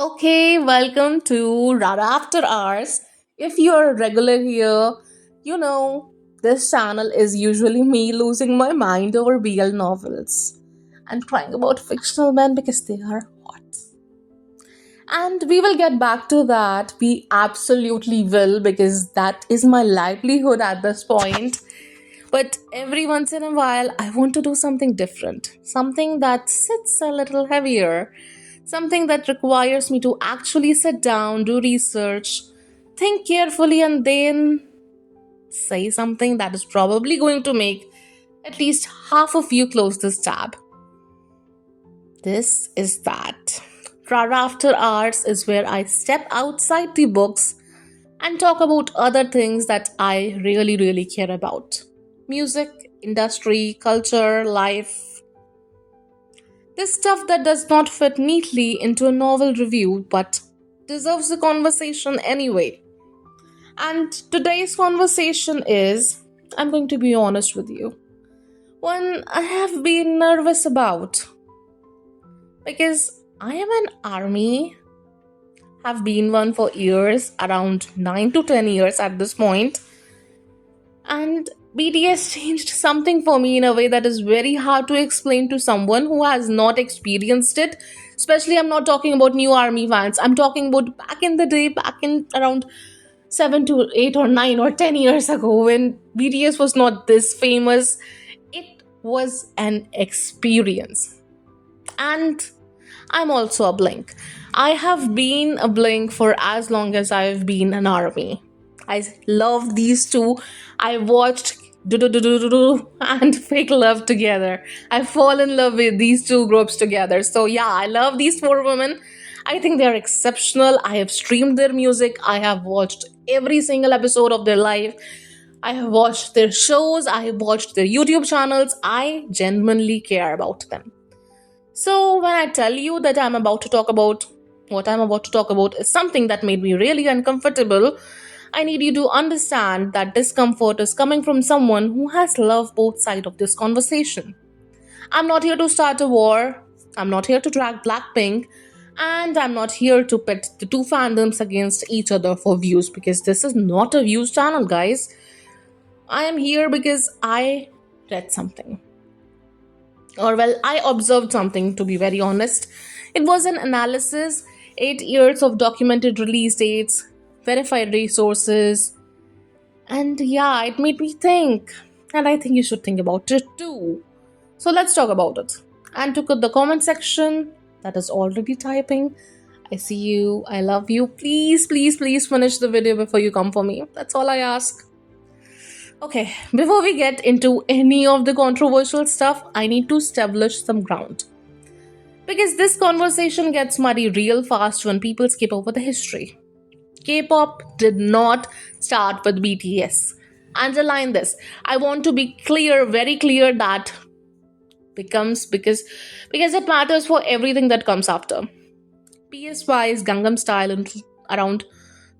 Okay, welcome to Rara After Hours. If you're a regular here, you know this channel is usually me losing my mind over BL novels and crying about fictional men because they are hot. And we will get back to that. We absolutely will because that is my livelihood at this point. But every once in a while, I want to do something different, something that sits a little heavier, something that requires me to actually sit down, do research, think carefully, and then say something that is probably going to make at least half of you close this tab. This is that. Rara After Hours is where I step outside the books and talk about other things that I really, really care about: music, industry, culture, life. This stuff that does not fit neatly into a novel review but deserves a conversation anyway. And today's conversation is, I'm going to be honest with you, one I have been nervous about because I am an army, have been one for years, around 9 to 10 years at this point, and BTS changed something for me in a way that is very hard to explain to someone who has not experienced it. Especially, I'm not talking about new army fans. I'm talking about back in the day, back in around 7 to 8 or 9 or 10 years ago when BTS was not this famous. It was an experience. And I'm also a Blink. I have been a Blink for as long as I've been an army. I love these two. I watched Ddu-Du Ddu-Du and Fake Love together. I fall in love with these two groups together. So yeah, I love these four women. I think they are exceptional. I have streamed their music. I have watched every single episode of their life. I have watched their shows. I have watched their YouTube channels. I genuinely care about them. So, when I tell you that I'm about to talk about what I'm about to talk about is something that made me really uncomfortable, I need you to understand that discomfort is coming from someone who has loved both sides of this conversation. I'm not here to start a war, I'm not here to drag Blackpink, and I'm not here to pit the two fandoms against each other for views because this is not a views channel, guys. I am here because I read something, or well, I observed something, to be very honest. It was an analysis, 8 years of documented release dates, verified resources, and yeah, it made me think. And I think you should think about it too. So let's talk about it. And to the comment section that is already typing, I see you, I love you. Please, please, please finish the video before you come for me. That's all I ask. Okay, before we get into any of the controversial stuff, I need to establish some ground. Because this conversation gets muddy real fast when people skip over the history. K-pop did not start with BTS. Underline this. I want to be clear, very clear that because it matters for everything that comes after. PSY's Gangnam Style in around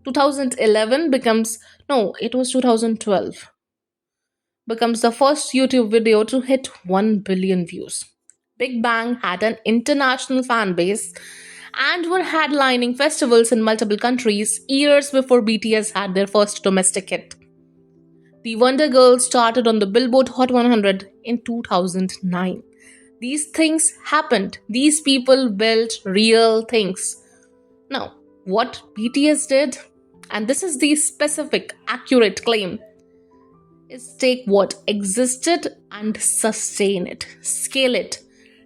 2011 becomes, no, it was 2012, becomes the first YouTube video to hit 1 billion views. Big Bang had an international fan base and were headlining festivals in multiple countries years before BTS had their first domestic hit. The Wonder Girls started on the Billboard Hot 100 in 2009. These things happened. These people built real things. Now, what BTS did, and this is the specific, accurate claim, is take what existed and sustain it, scale it,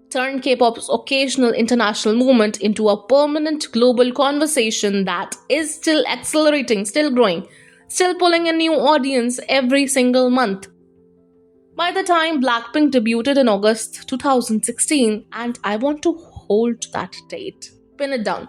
turn K-pop's occasional international movement into a permanent global conversation that is still accelerating, still growing, still pulling a new audience every single month. By the time Blackpink debuted in August 2016, and I want to hold that date, pin it down,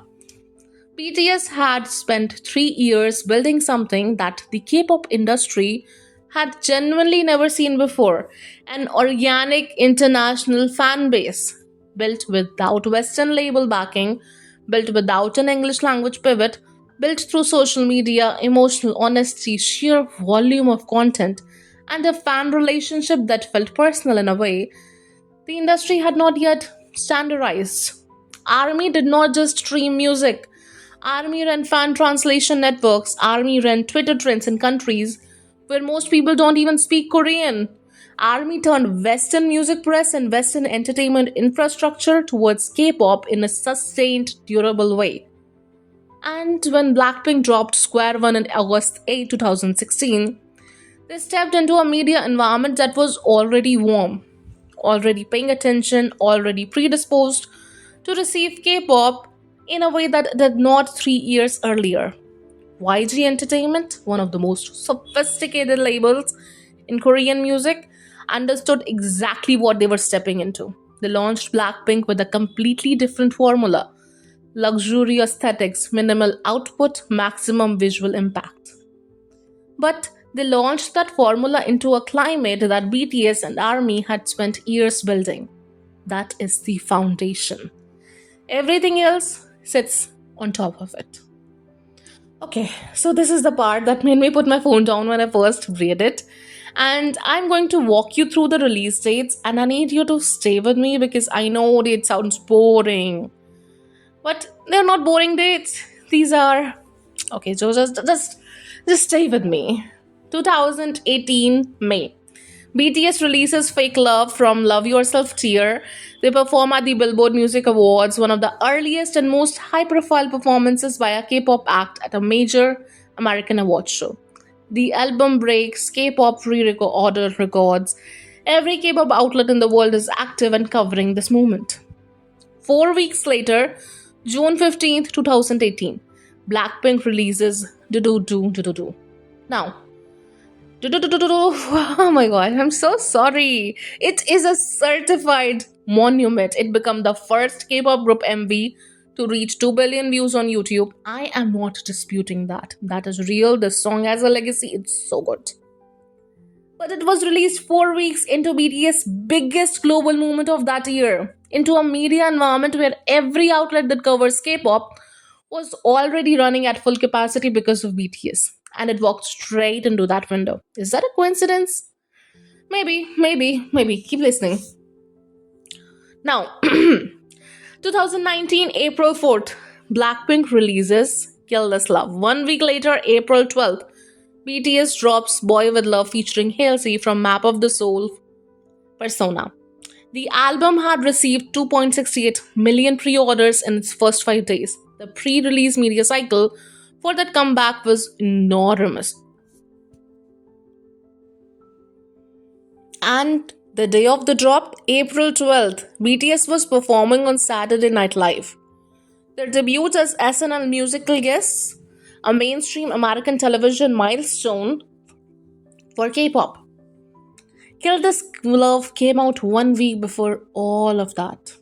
BTS had spent 3 years building something that the K-pop industry had genuinely never seen before: an organic international fan base, built without Western label backing, built without an English language pivot, built through social media, emotional honesty, sheer volume of content, and a fan relationship that felt personal in a way the industry had not yet standardized. ARMY did not just stream music, Army ran fan translation networks, Army ran Twitter trends in countries where most people don't even speak Korean. Army turned Western music press and Western entertainment infrastructure towards K pop in a sustained, durable way. And when Blackpink dropped Square One on August 8, 2016, they stepped into a media environment that was already warm, already paying attention, already predisposed to receive K pop in a way that it did not 3 years earlier. YG Entertainment, one of the most sophisticated labels in Korean music, understood exactly what they were stepping into. They launched Blackpink with a completely different formula: luxury aesthetics, minimal output, maximum visual impact. But they launched that formula into a climate that BTS and ARMY had spent years building. That is the foundation. Everything else sits on top of it. Okay, so this is the part that made me put my phone down when I first read it. And I'm going to walk you through the release dates, and I need you to stay with me because I know it sounds boring. But they're not boring dates. These are okay, so just stay with me. 2018 May. BTS releases Fake Love from Love Yourself Tier. They perform at the Billboard Music Awards, one of the earliest and most high profile performances by a K pop act at a major American award show. The album breaks K pop order records. Every K pop outlet in the world is active and covering this moment. 4 weeks later, June 15th, 2018, Blackpink releases Ddu-Du Ddu-Du. Now, Ddu-Du Ddu-Du, oh my god, I'm so sorry. It is a certified monument. It became the first K-pop group MV to reach 2 billion views on YouTube. I am not disputing that. That is real. This song has a legacy. It's so good. But it was released 4 weeks into BTS' biggest global movement of that year, into a media environment where every outlet that covers K-pop was already running at full capacity because of BTS. And it walked straight into that window. Is that a coincidence? Maybe. Keep listening. Now, 2019, April 4th, Blackpink releases Kill This Love. 1 week later, April 12th, BTS drops Boy With Luv featuring Halsey from Map of the Soul Persona. The album had received 2.68 million pre-orders in its first 5 days. The pre-release media cycle for that comeback was enormous. And the day of the drop, April 12th, BTS was performing on Saturday Night Live. Their debut as SNL musical guests, a mainstream American television milestone for K-pop. Kill This Love came out 1 week before all of that.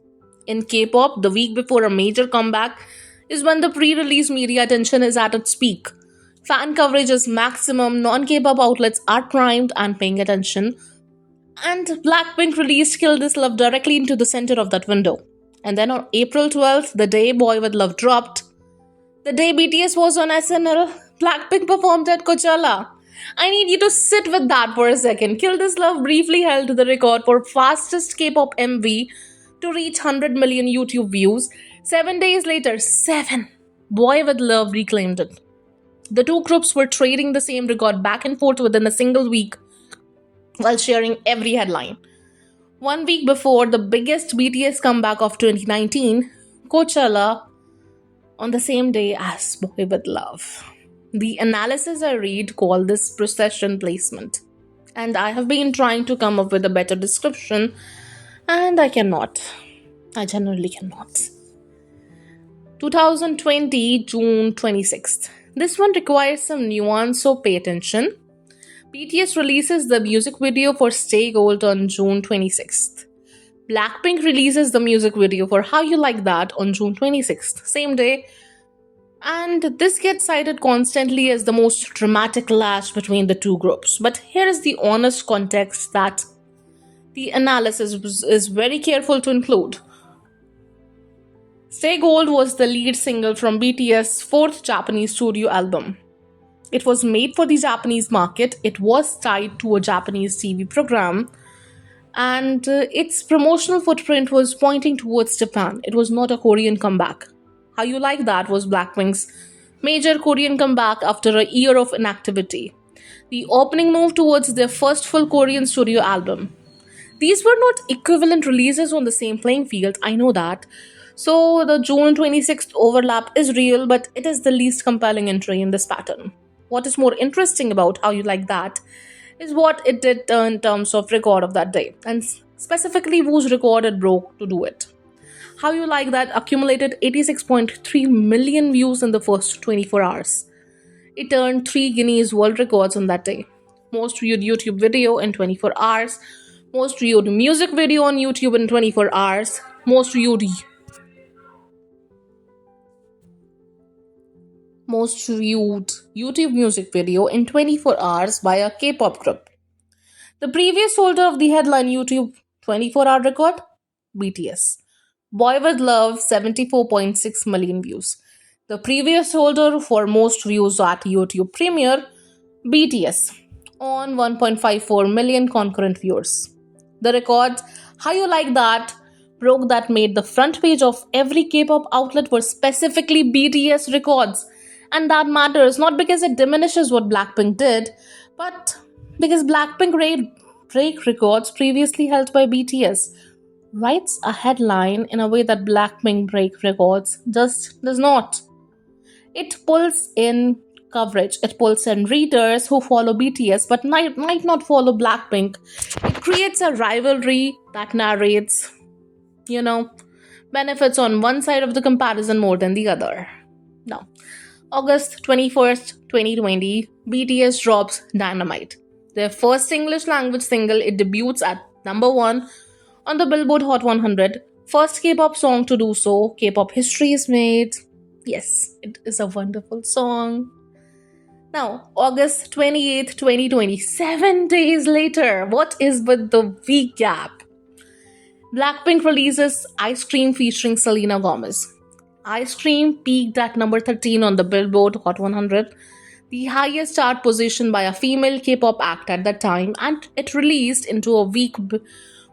In K-pop, the week before a major comeback is when the pre-release media attention is at its peak. Fan coverage is maximum, non-K-pop outlets are primed and paying attention. And Blackpink released Kill This Love directly into the center of that window. And then on April 12th, the day Boy With Luv dropped, the day BTS was on SNL, Blackpink performed at Coachella. I need you to sit with that for a second. Kill This Love briefly held the record for fastest K-pop MV to reach 100 million YouTube views. 7 days later, Boy With Luv reclaimed it. The two groups were trading the same record back and forth within a single week while sharing every headline. 1 week before the biggest BTS comeback of 2019, Coachella, on the same day as Boy With Luv. The analysis I read call this procession placement. And I have been trying to come up with a better description, and I cannot. I generally cannot. 2020, June 26th. This one requires some nuance, so pay attention. BTS releases the music video for Stay Gold on June 26th. Blackpink releases the music video for How You Like That on June 26th, same day. And this gets cited constantly as the most dramatic clash between the two groups. But here is the honest context that the analysis is very careful to include. Stay Gold was the lead single from BTS' fourth Japanese studio album. It was made for the Japanese market. It was tied to a Japanese TV program. And its promotional footprint was pointing towards Japan. It was not a Korean comeback. How You Like That was Blackpink's major Korean comeback after a year of inactivity, the opening move towards their first full Korean studio album. These were not equivalent releases on the same playing field, I know that. So the June 26th overlap is real, but it is the least compelling entry in this pattern. What is more interesting about How You Like That is what it did in terms of record of that day, and specifically whose record it broke to do it. How You Like That accumulated 86.3 million views in the first 24 hours. It earned 3 Guinness World Records on that day. Most viewed YouTube video in 24 hours, most viewed music video on YouTube in 24 hours, most viewed YouTube music video in 24 hours by a K-pop group. The previous holder of the headline YouTube 24-hour record, BTS. Boy With Luv, 74.6 million views. The previous holder for most views at YouTube Premiere, BTS, on 1.54 million concurrent viewers. The record, How You Like That, broke that made the front page of every K-pop outlet were specifically BTS records. And that matters not because it diminishes what Blackpink did, but because Blackpink break records previously held by BTS. Writes a headline in a way that Blackpink break records just does not. It pulls in coverage, it pulls in readers who follow BTS but might not follow Blackpink. It creates a rivalry that narrates, you know, benefits on one side of the comparison more than the other. Now, August 21st, 2020, BTS drops Dynamite. Their first English language single, it debuts at number 1 on the Billboard Hot 100. First K-pop song to do so. K-pop history is made. Yes, it is a wonderful song. Now, August 28th, 2020, 7 days later, what is with the week gap? Blackpink releases Ice Cream featuring Selena Gomez. Ice Cream peaked at number 13 on the Billboard Hot 100, the highest chart position by a female K-pop act at that time, and it released into a week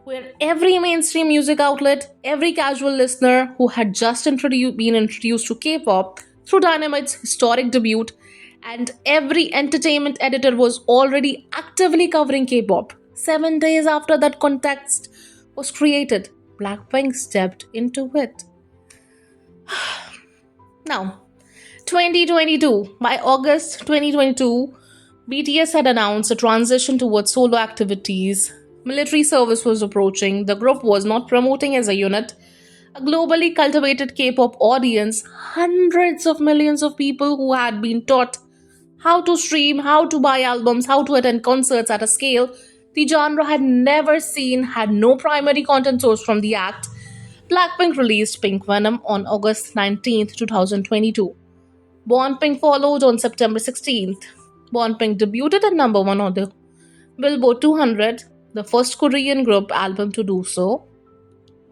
where every mainstream music outlet, every casual listener who had just been introduced to K-pop through Dynamite's historic debut, and every entertainment editor was already actively covering K-pop. 7 days after that context was created, Blackpink stepped into it. Now, 2022. By August 2022, BTS had announced a transition towards solo activities. Military service was approaching. The group was not promoting as a unit. A globally cultivated K-pop audience, hundreds of millions of people who had been taught how to stream, how to buy albums, how to attend concerts at a scale the genre had never seen, had no primary content source from the act. Blackpink released Pink Venom on August 19th, 2022. Born Pink followed on September 16th. Born Pink debuted at number 1 on the Billboard 200, the first Korean group album to do so.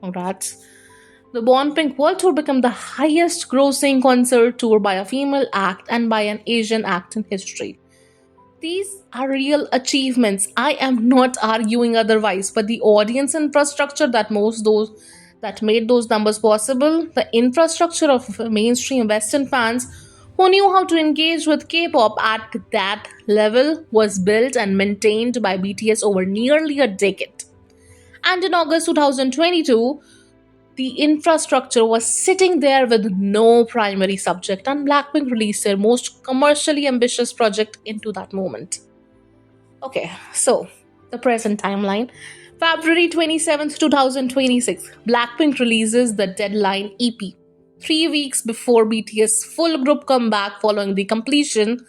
Congrats. The Born Pink World Tour became the highest grossing concert tour by a female act and by an Asian act in history. These are real achievements. I am not arguing otherwise, but the audience infrastructure that made those numbers possible, the infrastructure of mainstream Western fans who knew how to engage with K-pop at that level, was built and maintained by BTS over nearly a decade. And in August 2022, the infrastructure was sitting there with no primary subject, and Blackpink released their most commercially ambitious project into that moment. Okay, so the present timeline. February 27th, 2026, Blackpink releases the Deadline EP, 3 weeks before BTS' full group comeback following the completion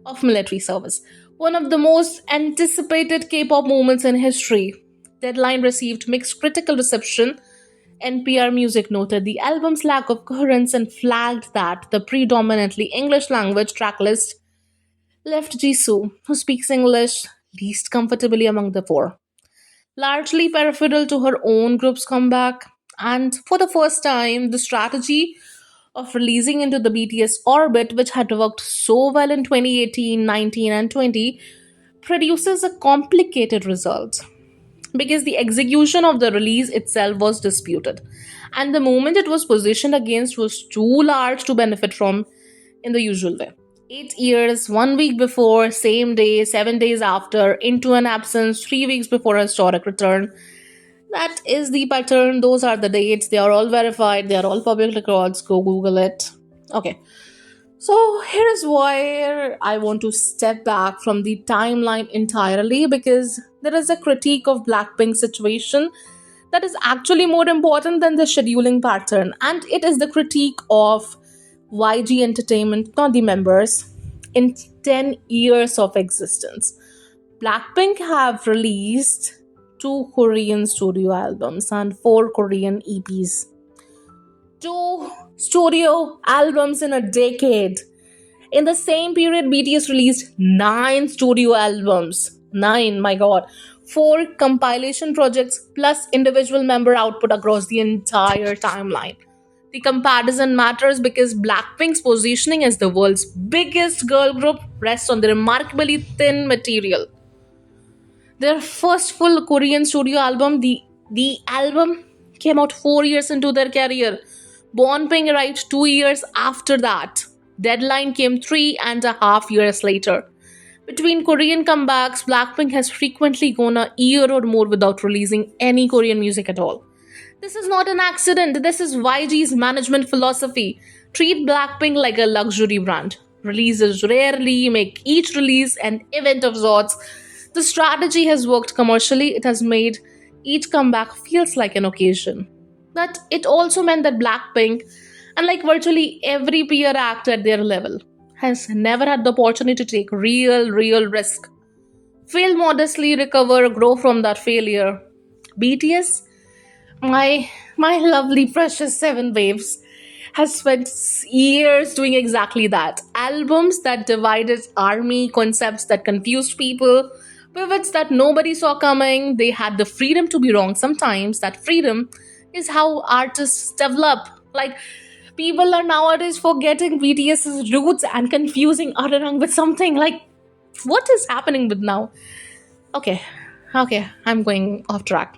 of military service. One of the most anticipated K-pop moments in history. Deadline received mixed critical reception. NPR Music noted the album's lack of coherence and flagged that the predominantly English language tracklist left Jisoo, who speaks English, least comfortably among the four, largely peripheral to her own group's comeback. And for the first time, the strategy of releasing into the BTS orbit, which had worked so well in 2018, 19, and 20, produces a complicated result. because the execution of the release itself was disputed. And the moment it was positioned against was too large to benefit from in the usual way. 8 years, 1 week before, same day, 7 days after, into an absence, 3 weeks before a historic return. That is the pattern. Those are the dates. They are all verified. They are all public records. Go Google it. Okay. So here is where I want to step back from the timeline entirely because there is a critique of Blackpink's situation that is actually more important than the scheduling pattern, and it is the critique of YG Entertainment, not the members, in 10 years of existence. Blackpink have released two Korean studio albums and four Korean EPs. Two studio albums in a decade. In the same period, BTS released nine studio albums. Nine, my god. Four compilation projects plus individual member output across the entire timeline. The comparison matters because Blackpink's positioning as the world's biggest girl group rests on the remarkably thin material. Their first full Korean studio album, the album came out 4 years into their career. Born Ping arrived 2 years after that. Deadline came 3.5 years later. Between Korean comebacks, Blackpink has frequently gone a year or more without releasing any Korean music at all. This is not an accident. This is YG's management philosophy. Treat Blackpink like a luxury brand. Releases rarely, make each release an event of sorts. The strategy has worked commercially. It has made each comeback feels like an occasion. But it also meant that Blackpink, unlike virtually every peer act at their level, has never had the opportunity to take real risk. Fail modestly, recover, grow from that failure. BTS, my lovely precious seven waves, has spent years doing exactly that. Albums that divided army, concepts that confused people, pivots that nobody saw coming. They had the freedom to be wrong sometimes. That freedom is how artists develop. Like, people are nowadays forgetting BTS's roots and confusing ARIRANG with something like, what is happening with now? Okay, I'm going off track.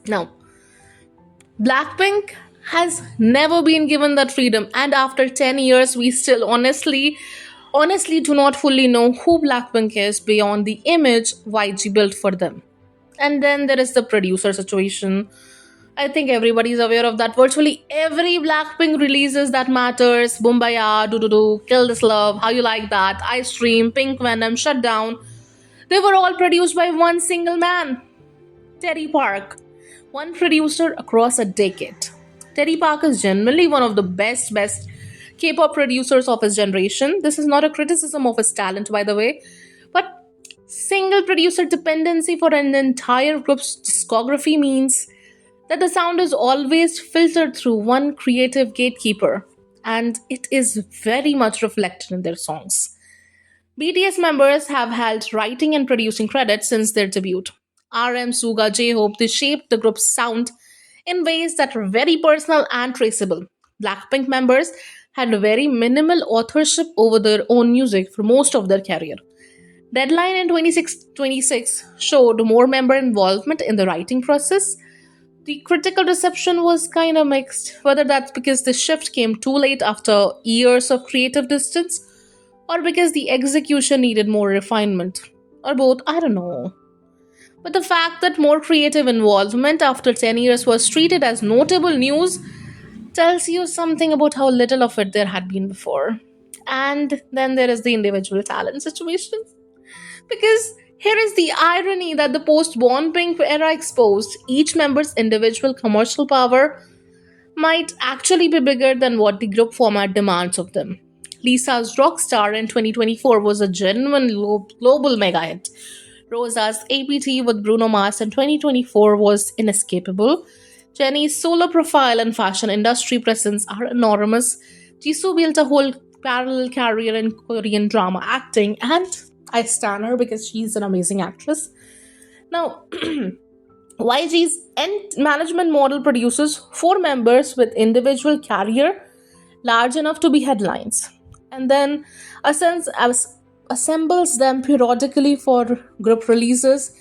Now, Blackpink has never been given that freedom, and after 10 years, we still honestly do not fully know who Blackpink is beyond the image YG built for them. And then there is the producer situation. I think everybody's aware of that. Virtually every Blackpink releases that matters. Bumbaya, Ddu-Du Ddu-Du, Kill This Love, How You Like That, Ice Stream, Pink Venom, Shutdown. They were all produced by one single man, Terry Park. One producer across a decade. Terry Park is genuinely one of the best K-pop producers of his generation. This is not a criticism of his talent, by the way, but single producer dependency for an entire group's discography means that the sound is always filtered through one creative gatekeeper, and it is very much reflected in their songs. BTS members have held writing and producing credits since their debut. RM, Suga, J-Hope, they shaped the group's sound in ways that are very personal and traceable. Blackpink members had very minimal authorship over their own music for most of their career. Deadline in 26 showed more member involvement in the writing process. The critical reception was kind of mixed, whether that's because the shift came too late after years of creative distance, or because the execution needed more refinement, or both, I don't know. But the fact that more creative involvement after 10 years was treated as notable news tells you something about how little of it there had been before. And then there is the individual talent situation. Because here is the irony that the post-Born Pink era exposed each member's individual commercial power might actually be bigger than what the group format demands of them. Lisa's Rockstar in 2024 was a genuine global mega hit. Rosa's APT with Bruno Mars in 2024 was inescapable. Jennie's solo profile and fashion industry presence are enormous. Jisoo built a whole parallel career in Korean drama acting, and I stan her because she's an amazing actress. Now, YG's management model produces four members with individual career large enough to be headlines, and then assembles them periodically for group releases.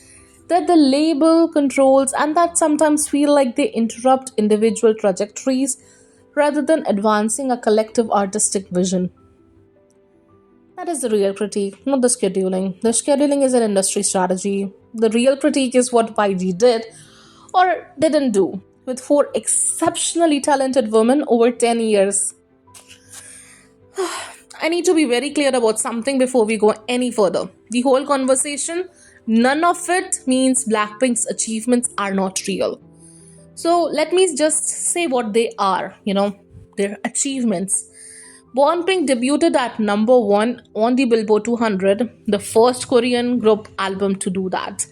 that the label controls and that sometimes feel like they interrupt individual trajectories rather than advancing a collective artistic vision. That is the real critique, not the scheduling. The scheduling is an industry strategy. The real critique is what YG did or didn't do with four exceptionally talented women over 10 years. I need to be very clear about something before we go any further. The whole conversation, none of it means Blackpink's achievements are not real. So let me just say what they are, their achievements. Born Pink debuted at number one on the Billboard 200, the first Korean group album to do that.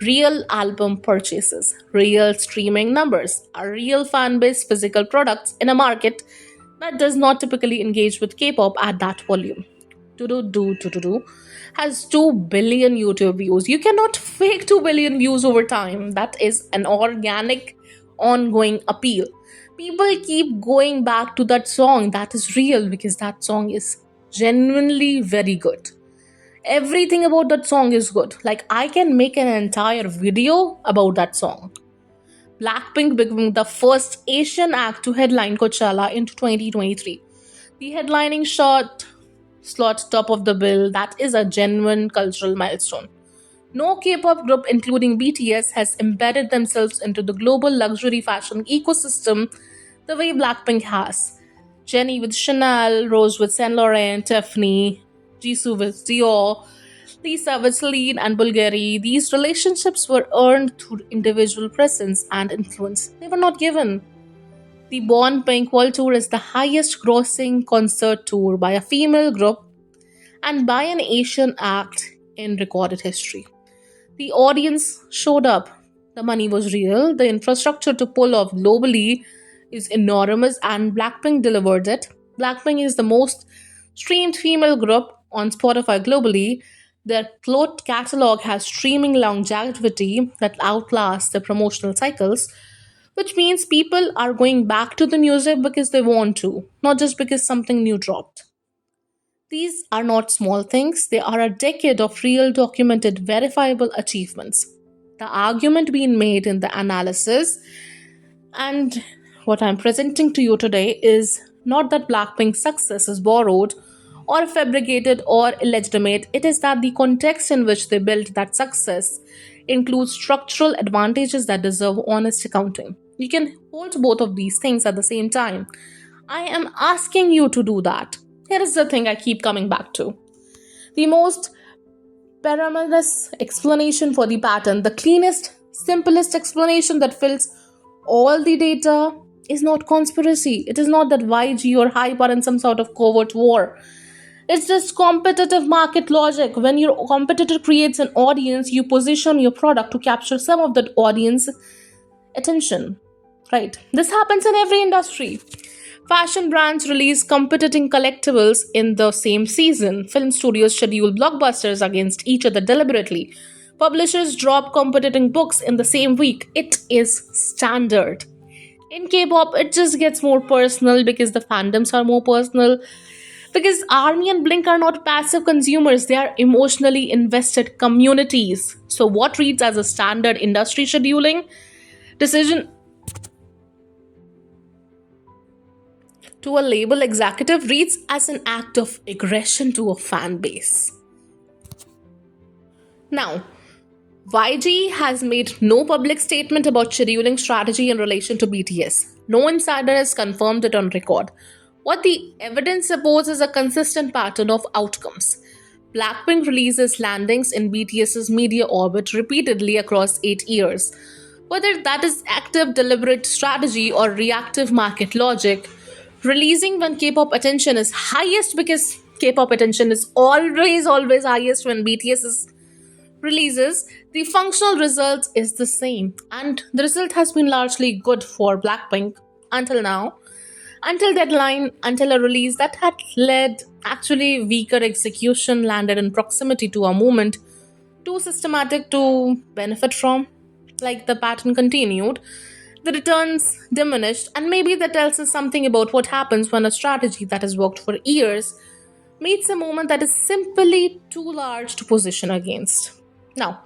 Real album purchases, real streaming numbers, a real fan base, physical products in a market that does not typically engage with K-pop at that volume. Ddu-Du Ddu-Du has 2 billion YouTube views. You cannot fake 2 billion views over time. That is an organic, ongoing appeal. People keep going back to that song. That is real because that song is genuinely very good. Everything about that song is good. Like, I can make an entire video about that song. Blackpink becoming the first Asian act to headline Coachella in 2023. The headlining shot slot top of the bill, that is a genuine cultural milestone. No K-pop group, including BTS, has embedded themselves into the global luxury fashion ecosystem the way Blackpink has. Jennie with Chanel, Rose with Saint Laurent, Tiffany, Jisoo with Dior, Lisa with Celine and Bulgari. These relationships were earned through individual presence and influence. They were not given. The Born Pink World Tour is the highest grossing concert tour by a female group and by an Asian act in recorded history. The audience showed up. The money was real. The infrastructure to pull off globally is enormous, and Blackpink delivered it. Blackpink is the most streamed female group on Spotify globally. Their cloth catalog has streaming longevity that outlasts the promotional cycles, which means people are going back to the music because they want to, not just because something new dropped. These are not small things, they are a decade of real, documented, verifiable achievements. The argument being made in the analysis and what I'm presenting to you today is not that Blackpink's success is borrowed or fabricated or illegitimate, it is that the context in which they built that success includes structural advantages that deserve honest accounting. You can hold both of these things at the same time. I am asking you to do that. Here is the thing I keep coming back to. The most paramelous explanation for the pattern, the cleanest, simplest explanation that fills all the data is not conspiracy. It is not that YG or Hype are in some sort of covert war. It's just competitive market logic. When your competitor creates an audience, you position your product to capture some of that audience attention. Right? This happens in every industry. Fashion brands release competing collectibles in the same season. Film studios schedule blockbusters against each other deliberately. Publishers drop competing books in the same week. It is standard. In K-pop, it just gets more personal because the fandoms are more personal. Because ARMY and Blink are not passive consumers, they are emotionally invested communities. So, what reads as a standard industry scheduling decision to a label executive reads as an act of aggression to a fan base. Now, YG has made no public statement about scheduling strategy in relation to BTS. No insider has confirmed it on record. What the evidence supports is a consistent pattern of outcomes. Blackpink releases landings in BTS's media orbit repeatedly across 8 years. Whether that is active, deliberate strategy or reactive market logic, releasing when K-pop attention is highest because K-pop attention is always highest when BTS releases, the functional result is the same. And the result has been largely good for Blackpink until now. Until deadline, until a release that had led actually weaker execution landed in proximity to a movement too systematic to benefit from. Like the pattern continued, the returns diminished, and maybe that tells us something about what happens when a strategy that has worked for years meets a moment that is simply too large to position against. Now,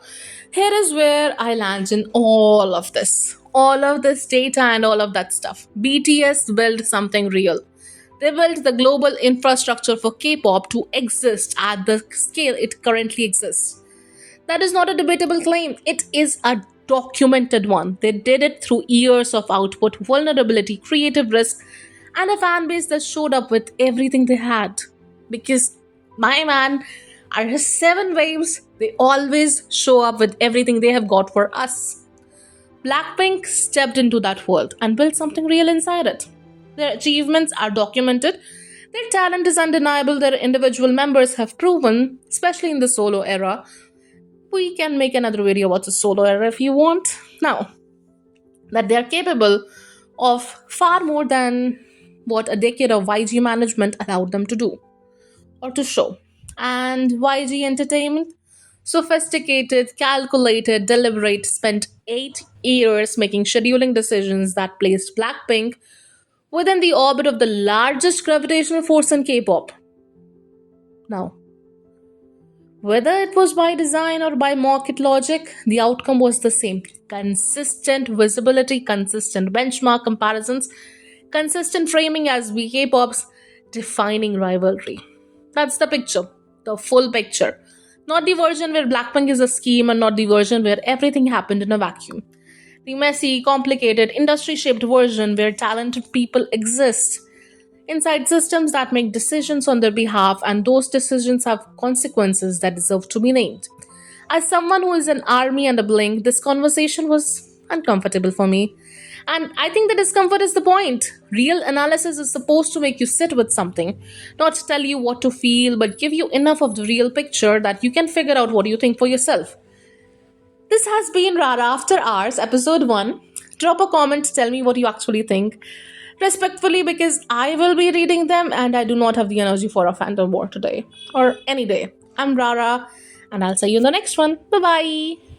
here is where I land in all of this. All of this data and all of that stuff. BTS built something real. They built the global infrastructure for K pop to exist at the scale it currently exists. That is not a debatable claim, it is a documented one. They did it through years of output, vulnerability, creative risk, and a fan base that showed up with everything they had. Because, my man, our seven waves, they always show up with everything they have got for us. Blackpink stepped into that world and built something real inside it. Their achievements are documented, their talent is undeniable, their individual members have proven, especially in the solo era. We can make another video about the solo era if you want. Now, that they are capable of far more than what a decade of YG management allowed them to do or to show. And YG Entertainment, sophisticated, calculated, deliberate, spent 8 years making scheduling decisions that placed Blackpink within the orbit of the largest gravitational force in K pop. Now, whether it was by design or by market logic, the outcome was the same: consistent visibility, consistent benchmark comparisons, consistent framing as K pop's defining rivalry. That's the picture, the full picture. Not the version where Blackpink is a scheme and not the version where everything happened in a vacuum. The messy, complicated, industry shaped version where talented people exist inside systems that make decisions on their behalf, and those decisions have consequences that deserve to be named. As someone who is an army and a blink, this conversation was uncomfortable for me. And I think the discomfort is the point. Real analysis is supposed to make you sit with something, not tell you what to feel, but give you enough of the real picture that you can figure out what you think for yourself. This has been Rara After Hours, episode 1. Drop a comment, tell me what you actually think. Respectfully, because I will be reading them and I do not have the energy for a fandom war today or any day. I'm Rara, and I'll see you in the next one. Bye bye.